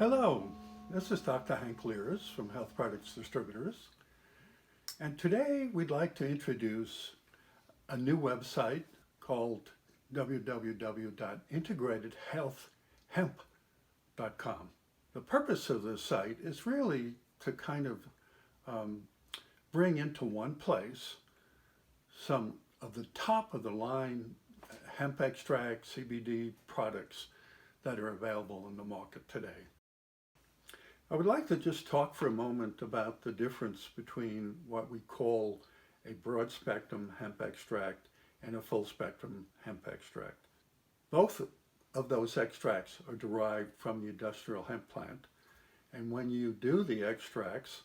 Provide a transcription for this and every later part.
Hello, this is Dr. Hank Lears from Health Products Distributors, and today we'd like to introduce a new website called www.integratedhealthhemp.com. The purpose of this site is really to kind of bring into one place some of the top of the line hemp extract, CBD products that are available in the market today. I would like to just talk for a moment about the difference between what we call a broad spectrum hemp extract and a full spectrum hemp extract. Both of those extracts are derived from the industrial hemp plant, and when you do the extracts,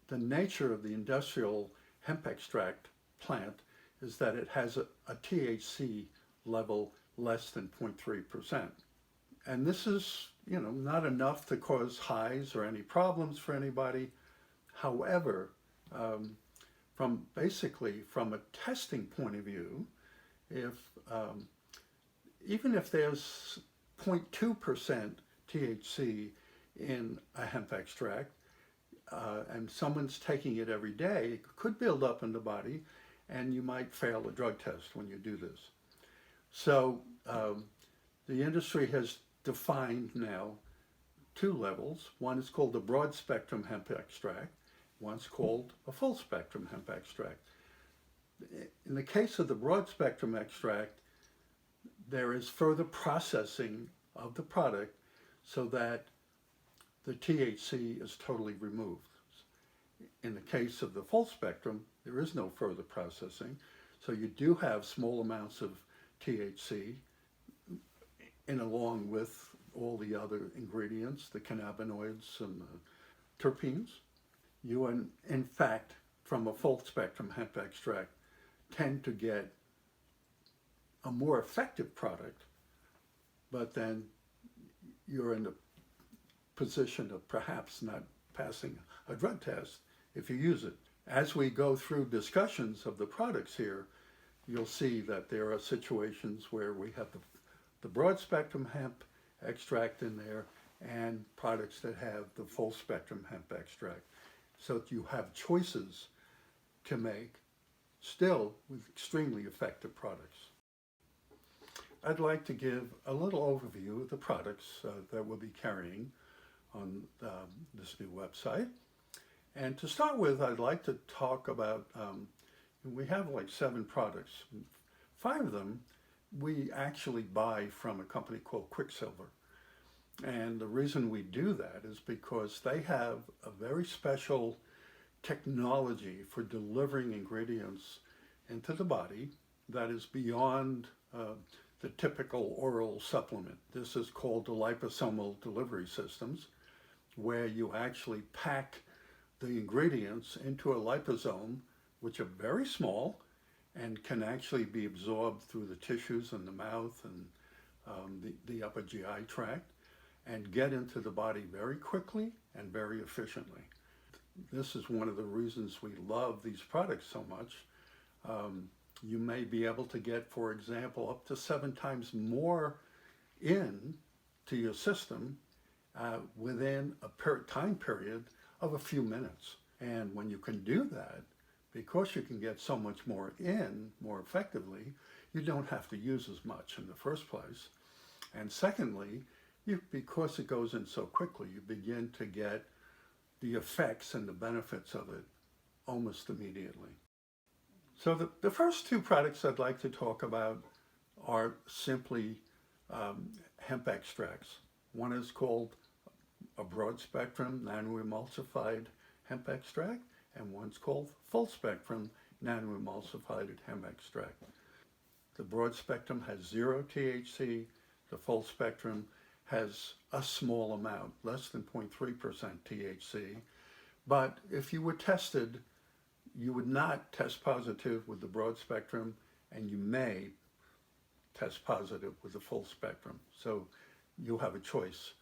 the nature of the industrial hemp extract plant is that it has a THC level less than 0.3%. And this is, not enough to cause highs or any problems for anybody. However, from a testing point of view, even if there's 0.2% THC in a hemp extract, and someone's taking it every day, it could build up in the body, and you might fail a drug test when you do this. So the industry has defined now two levels. One is called the broad spectrum hemp extract. One's called a full spectrum hemp extract. In the case of the broad spectrum extract, there is further processing of the product so that the THC is totally removed. In the case of the full spectrum, there is no further processing, so you do have small amounts of THC along with all the other ingredients, the cannabinoids and the terpenes. You, in fact, from a full spectrum hemp extract, tend to get a more effective product, but then you're in the position of perhaps not passing a drug test if you use it. As we go through discussions of the products here, you'll see that there are situations where we have the broad spectrum hemp extract in there and products that have the full spectrum hemp extract. So that you have choices to make, still with extremely effective products. I'd like to give a little overview of the products that we'll be carrying on this new website. And to start with, I'd like to talk about, we have like 7 products. 5 of them we actually buy from a company called Quicksilver. And the reason we do that is because they have a very special technology for delivering ingredients into the body that is beyond the typical oral supplement. This is called the liposomal delivery systems, where you actually pack the ingredients into a liposome, which are very small and can actually be absorbed through the tissues in the mouth and the upper GI tract, and get into the body very quickly and very efficiently. This is one of the reasons we love these products so much. You may be able to get, for example, up to 7 times more in to your system within a time period of a few minutes. And when you can do that, because you can get so much more in more effectively, you don't have to use as much in the first place. And secondly, because it goes in so quickly, you begin to get the effects and the benefits of it almost immediately. So the first 2 products I'd like to talk about are simply hemp extracts. One is called a broad spectrum nanoemulsified hemp extract, and one's called full spectrum nanoemulsified hemp extract. The broad spectrum has 0 THC, the full spectrum has a small amount, less than 0.3% THC. But if you were tested, you would not test positive with the broad spectrum, and you may test positive with the full spectrum. So you have a choice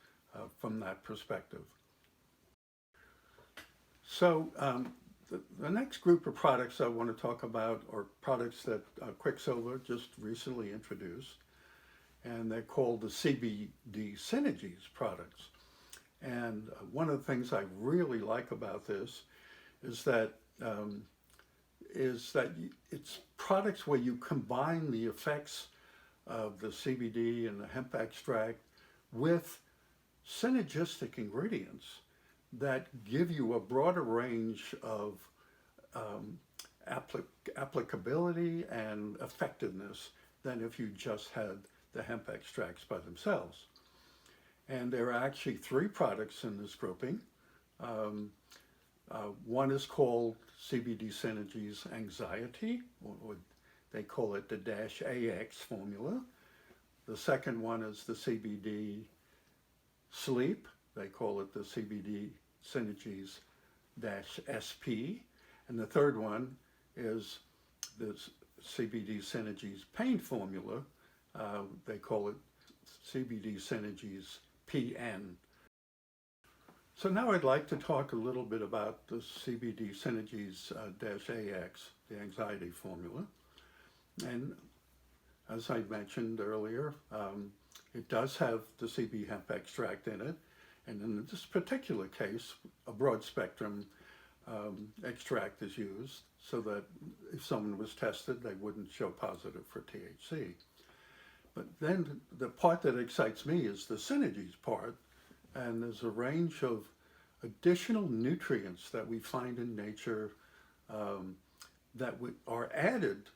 from that perspective. So the next group of products I want to talk about are products that Quicksilver just recently introduced, and they're called the CBD Synergies products. And one of the things I really like about this is that it's products where you combine the effects of the CBD and the hemp extract with synergistic ingredients that give you a broader range of um, applicability and effectiveness than if you just had the hemp extracts by themselves. And there are actually three products in this grouping. Um, One is called CBD Synergies Anxiety, or they call it the -AX formula. The second one is the CBD Sleep. They call it the CBD Synergies-SP. And the third one is the CBD Synergies Pain formula. They call it CBD Synergies-PN. So now I'd like to talk a little bit about the CBD Synergies-AX, the anxiety formula. And as I mentioned earlier, it does have the CB hemp extract in it. And in this particular case, a broad spectrum extract is used so that if someone was tested, they wouldn't show positive for THC. But then the part that excites me is the synergies part. And there's a range of additional nutrients that we find in nature that are added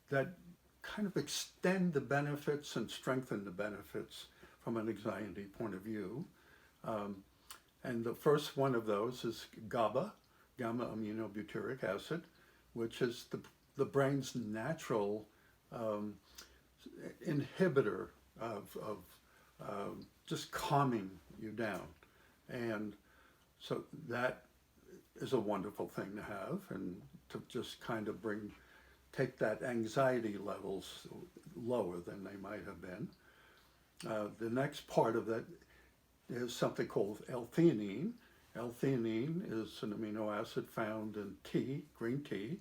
that kind of extend the benefits and strengthen the benefits from an anxiety point of view. And the first one of those is GABA, gamma aminobutyric acid, which is the brain's natural inhibitor of just calming you down. And so that is a wonderful thing to have, and to just kind of take that anxiety levels lower than they might have been. The next part of that is something called L-theanine. L-theanine is an amino acid found in tea, green tea,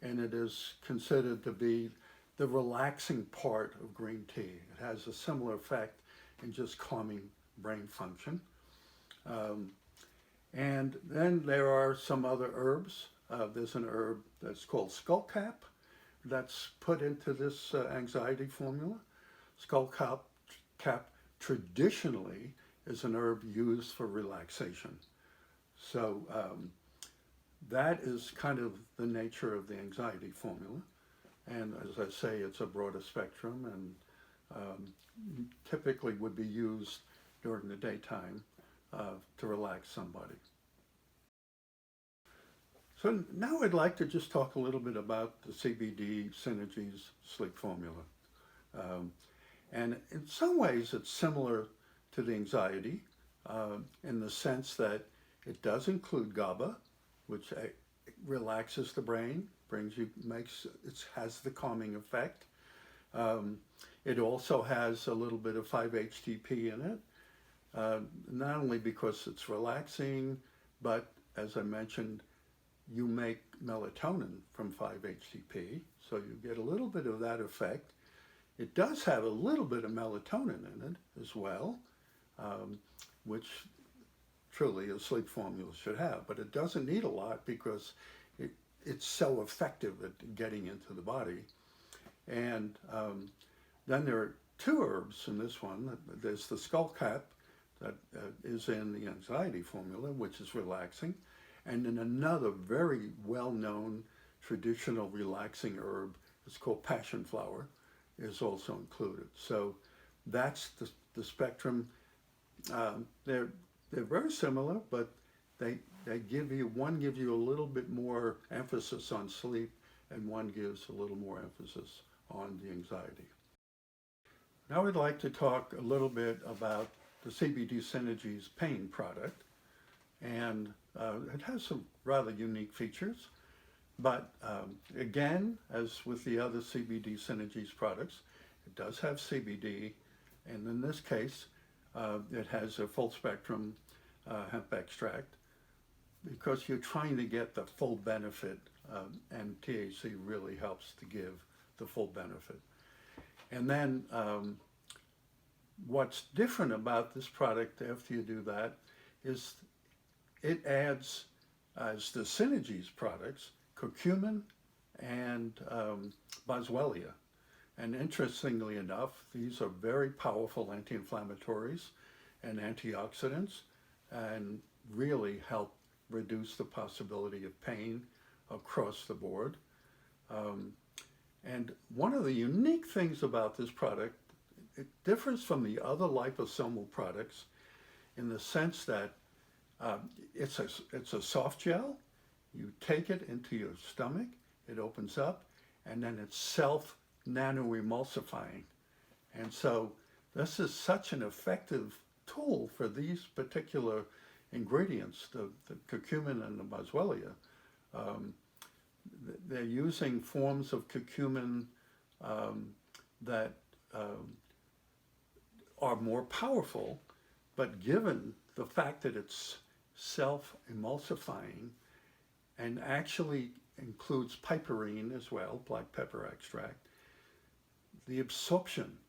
and it is considered to be the relaxing part of green tea. It has a similar effect in just calming brain function. And then there are some other herbs. There's an herb that's called skullcap that's put into this anxiety formula. Skullcap traditionally is an herb used for relaxation. So that is kind of the nature of the anxiety formula. And as I say, it's a broader spectrum and typically would be used during the daytime to relax somebody. So now I'd like to just talk a little bit about the CBD Synergies sleep formula. And in some ways it's similar to the anxiety in the sense that it does include GABA, which relaxes the brain, has the calming effect. It also has a little bit of 5-HTP in it, not only because it's relaxing, but as I mentioned, you make melatonin from 5-HTP, so you get a little bit of that effect. It does have a little bit of melatonin in it as well, which truly a sleep formula should have, but it doesn't need a lot because it's so effective at getting into the body. And then there are two herbs in this one. There's the skullcap that is in the anxiety formula, which is relaxing, and then another very well-known traditional relaxing herb is called passion flower, is also included. So that's the spectrum. They're very similar, but one gives you a little bit more emphasis on sleep, and one gives a little more emphasis on the anxiety. Now I'd like to talk a little bit about the CBD Synergies pain product, and it has some rather unique features. But again, as with the other CBD Synergies products, it does have CBD, and in this case, it has a full spectrum hemp extract because you're trying to get the full benefit, and THC really helps to give the full benefit. And then what's different about this product after you do that is it adds, as the Synergies products, curcumin and boswellia. And interestingly enough, these are very powerful anti-inflammatories and antioxidants and really help reduce the possibility of pain across the board. And one of the unique things about this product, it differs from the other liposomal products in the sense that it's a soft gel. You take it into your stomach, it opens up, and then it's self-nanoemulsifying. And so this is such an effective tool for these particular ingredients, the curcumin and the boswellia. They're using forms of curcumin that are more powerful, but given the fact that it's self-emulsifying and actually includes piperine as well, black pepper extract, the absorption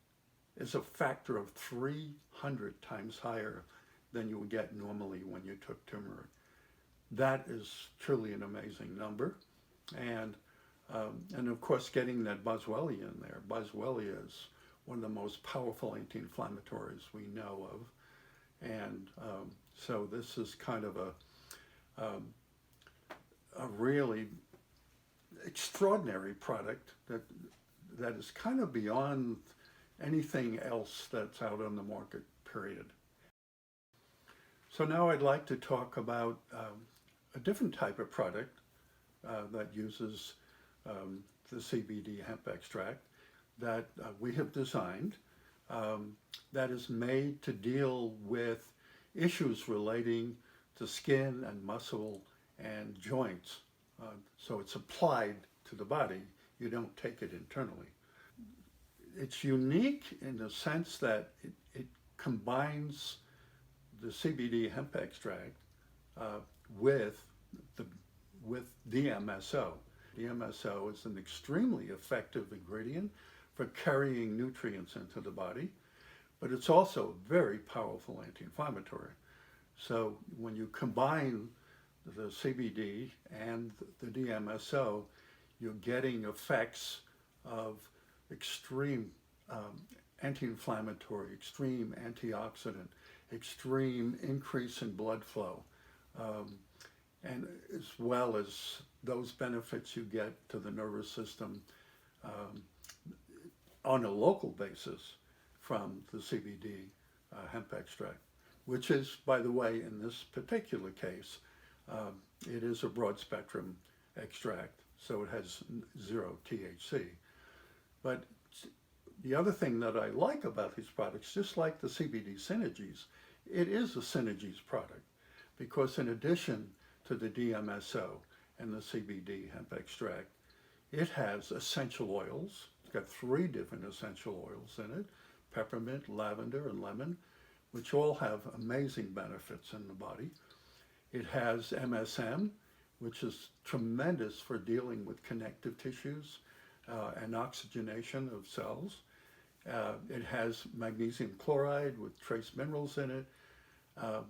is a factor of 300 times higher than you would get normally when you took turmeric. That is truly an amazing number. And of course, getting that boswellia in there. Boswellia is one of the most powerful anti-inflammatories we know of. And so this is kind of a really extraordinary product that is kind of beyond anything else that's out on the market, period. So now I'd like to talk about a different type of product that uses the CBD hemp extract that we have designed that is made to deal with issues relating to skin and muscle and joints. So it's applied to the body. You don't take it internally. It's unique in the sense that it combines the CBD hemp extract with DMSO. DMSO is an extremely effective ingredient for carrying nutrients into the body, but it's also a very powerful anti-inflammatory. So when you combine the CBD and the DMSO, you're getting effects of extreme anti-inflammatory, extreme antioxidant, extreme increase in blood flow, and as well as those benefits you get to the nervous system on a local basis from the CBD hemp extract, which is, by the way, in this particular case, it is a broad spectrum extract, so it has 0 THC. But the other thing that I like about these products, just like the CBD Synergies, it is a Synergies product because in addition to the DMSO and the CBD hemp extract, it has essential oils. It's got 3 different essential oils in it, peppermint, lavender, and lemon, which all have amazing benefits in the body. It has MSM, which is tremendous for dealing with connective tissues and oxygenation of cells. It has magnesium chloride with trace minerals in it,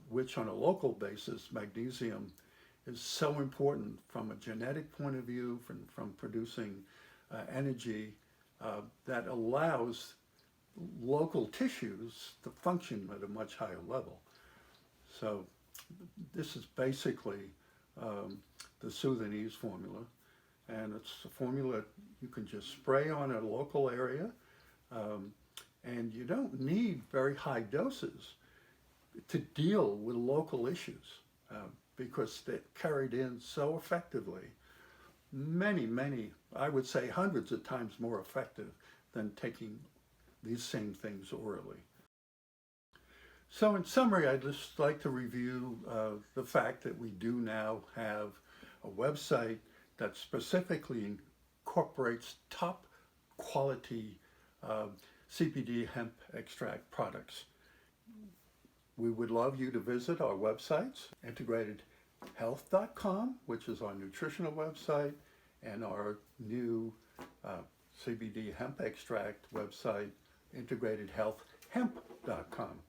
which on a local basis, magnesium is so important from a genetic point of view, from producing energy that allows local tissues to function at a much higher level. So this is basically the Soothe Ease formula, and it's a formula you can just spray on a local area, and you don't need very high doses to deal with local issues because they're carried in so effectively, many, I would say hundreds of times more effective than taking these same things orally. So in summary, I'd just like to review the fact that we do now have a website that specifically incorporates top quality CBD hemp extract products. We would love you to visit our websites, integratedhealth.com, which is our nutritional website, and our new CBD hemp extract website, integratedhealthhemp.com.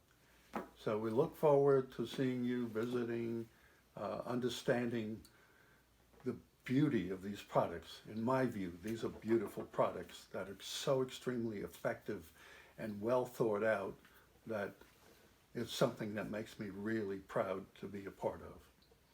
So we look forward to seeing you, visiting, understanding the beauty of these products. In my view, these are beautiful products that are so extremely effective and well thought out that it's something that makes me really proud to be a part of.